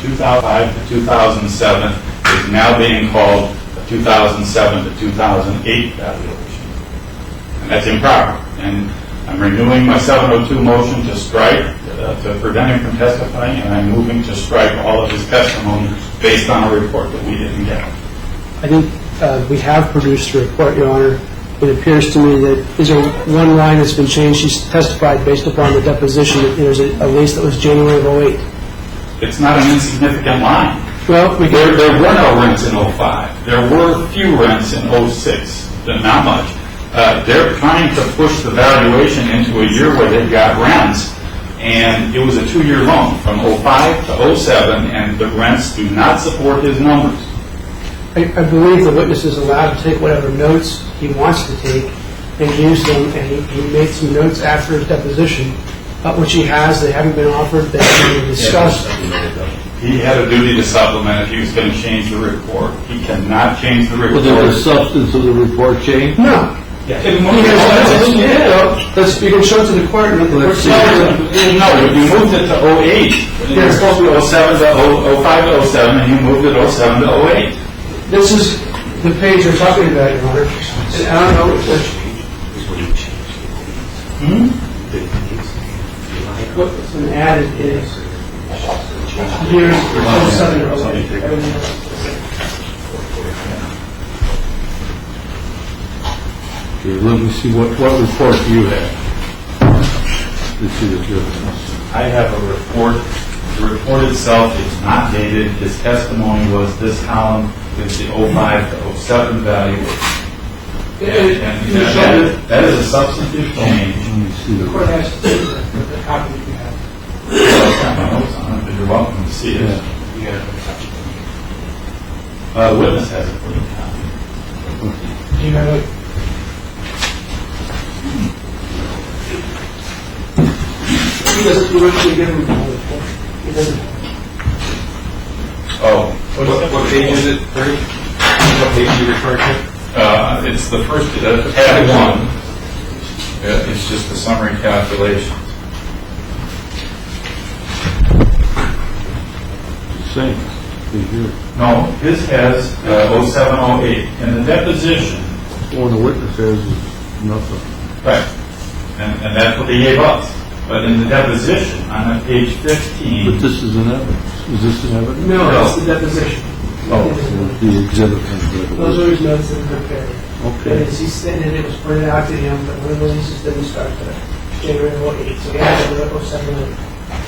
2005 to 2007 is now being called a 2007 to 2008 valuation. And that's improper. And I'm renewing my 702 motion to strike, to prevent him from testifying, and I'm moving to strike all of his testimony based on a report that we didn't get. I think we have produced a report, Your Honor. It appears to me that is there one line that's been changed. She's testified based upon the deposition that there's a lease that was January of 08. It's not an insignificant line. Well, there were no rents in 05. There were few rents in 06, not much. They're trying to push the valuation into a year where they've got rents, and it was a 2-year loan from 05 to 07, and the rents do not support his numbers. I believe the witness is allowed to take whatever notes he wants to take and use them, and he made some notes after his deposition, which he has. They haven't been offered. They haven't been discussed. He had a duty to supplement if he was going to change the report. He cannot change the report. Was there a substance of the report changed? No. You can show it to the court. No, you moved it to 08. It was supposed to be 07 to 05 to 07, and you moved it 07 to 08. This is the page you're talking about, Your Honor. And I don't know what's been added is years 07 or 08. Okay, let me see what report do you have. Let's see the difference. I have a report. The report itself is not dated. His testimony was this column is the 05 to 07 value. And that is a substantive change. The court has to see the copy that you have. I've got my notes on it, but you're welcome to see it. The witness has a clean copy. Do you have it? He doesn't actually give him the report. He doesn't. Oh. What page is it, Terry? What page are you referring to? It's the first, tab 1. It's just the summary calculation. Same. No, his has 0708. In the deposition. Well, the witness says nothing. Right. And that's what they gave us. But in the deposition, on page 15. But this is an evidence. Is this an evidence? No, it's the deposition. Oh, the exhibit. Those are his notes that were prepared. Okay. And as he stated, it was pointed out to him that one of the leases didn't start to January of 08. So he had to go 07.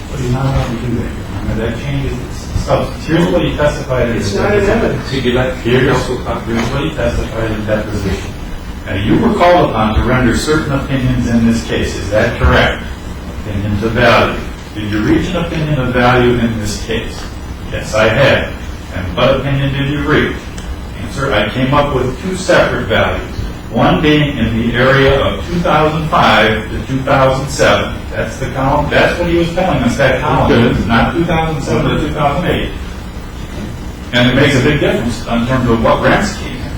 But he's not allowed to do that. That changes substance. Here's what he testified in It's not an evidence. Here's what he testified in deposition. Now, you were called upon to render certain opinions in this case. Is that correct? Opinions of value. Did you reach an opinion of value in this case? Yes, I have. And what opinion did you reach? Answer, I came up with 2 separate values. One being in the area of 2005 to 2007. That's the column. That's what he was telling us, that column is, not 2007 to 2008. And it makes a big difference in terms of what rents came in.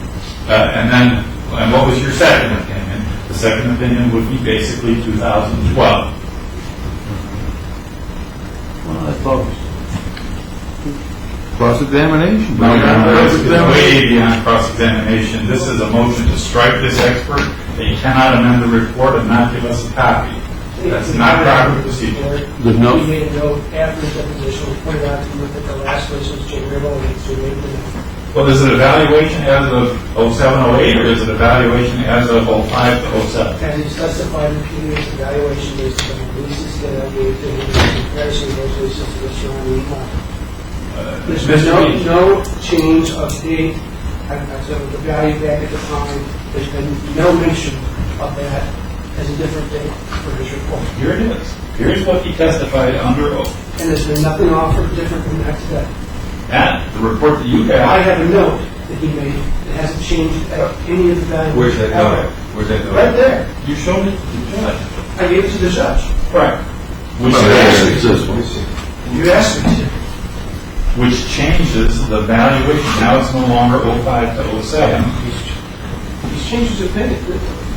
And what was your second opinion? The second opinion would be basically 2012. Well, I thought cross-examination. No, way beyond cross-examination. This is a motion to strike this expert. They cannot amend the report and not give us a copy. That's not proper procedure. He made a note after the deposition. We pointed out to him that the last place was January of 08. So he made the note. Well, is it evaluation as of 07-08 or is it evaluation as of 05 to 07? And he specified repeatedly his evaluation based on the leases that I gave to him in comparison to those leases that were surrounding the There's been no change of date. So the value back at the time, there's been no mention of that as a different date for his report. Here it is. Here's what he testified under oath. And there's been nothing offered different from that today. And the report that you have. I have a note that he made that hasn't changed any of the value. Where's that note? Where's that note? Right there. You showed it to the judge. I gave it to the judge. Right. You asked me to. Which changes the valuation. Now it's no longer 05 to 07. He's changed his opinion.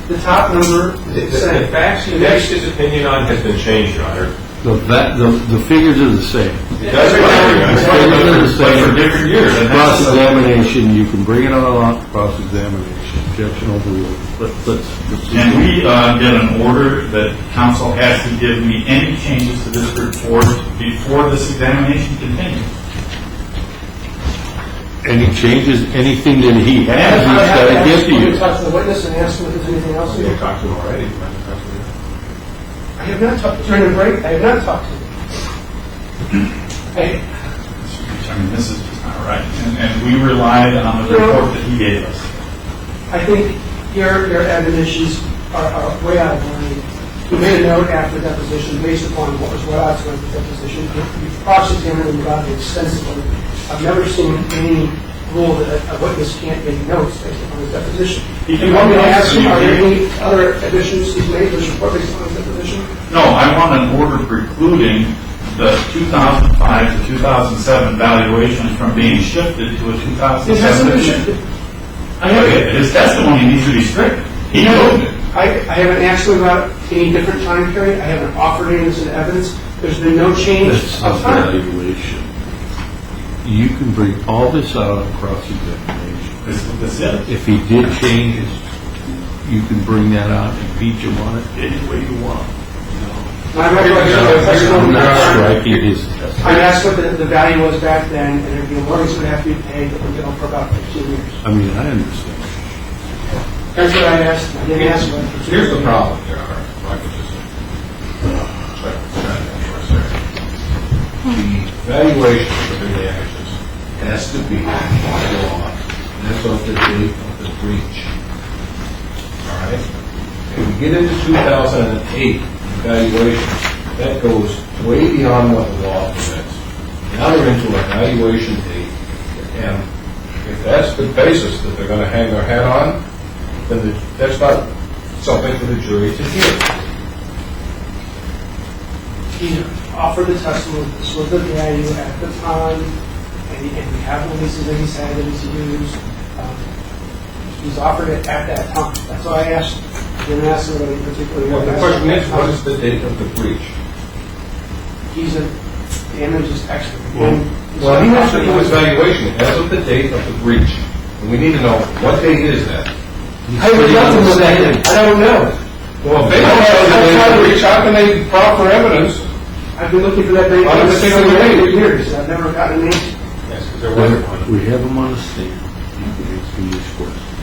The top number. The facts he based his opinion on has been changed, Your Honor. The figures are the same. It does But for different years. and that's- Cross-examination, you can bring it all up, cross-examination, objection overruled. Let's. Can we get an order that council has to give me any changes to this report before this examination continues? Any changes, anything that he has, he's got to give to you. Talk to the witness and ask him if there's anything else. You talked to him already. You might have talked to him. I have not talked, during the break, I have not talked to him. I mean, this is just not right. And we relied on the report that he gave us. I think your admonitions are way out of line. You made a note after deposition based upon what was brought out during the deposition. You've cross-examined him about it extensively. I've never seen any rule that a witness can't make notes based upon his deposition. He Do can you want me to make notes ask him, and are you there can- any other additions he's made to this report based on his deposition? No, I want an order precluding the 2005 to 2007 valuation from being shifted to a It hasn't been 2007. shifted. Okay, his testimony needs to be strict. He moved it. I haven't asked him about any different time period. I haven't offered any of this evidence. There's been no change That's of time. evaluation. You can bring all this out on cross-examination. That's it. If he did changes, you can bring that out and impeach him on it any way you want. My recollection of the testimony, I'm not striking his testimony. I asked what the value was back then, and there'd be a mortgage would have to be paid, for about 15 years. I mean, I understand. That's what I asked. I didn't ask what. Here's the problem there, all right, if I could just try to understand that for a second. The valuation of the actions has to be law, as of the date of the breach. All right? If we get into 2008 evaluation, that goes way beyond what the law permits. Now we're into a valuation date, and if that's the basis that they're going to hang their hat on, then that's not something for the jury to hear. He offered the testimony, this was the value at the time, and we have the leases that he said that he's used. He's offered it at that time. That's why I asked. I didn't ask him about particularly. Well, the question is, what is the date of the breach? He's a damages expert. Well, he has to do his valuation as of the date of the breach. And we need to know, what date is that? I would love to know that. I don't know. Well, if they don't have the date of the breach, how can they proffer evidence? I've been looking for that date On a single day. for years. I've never gotten an answer. Yes, because there wasn't one. We have him on the stand. You can answer these questions.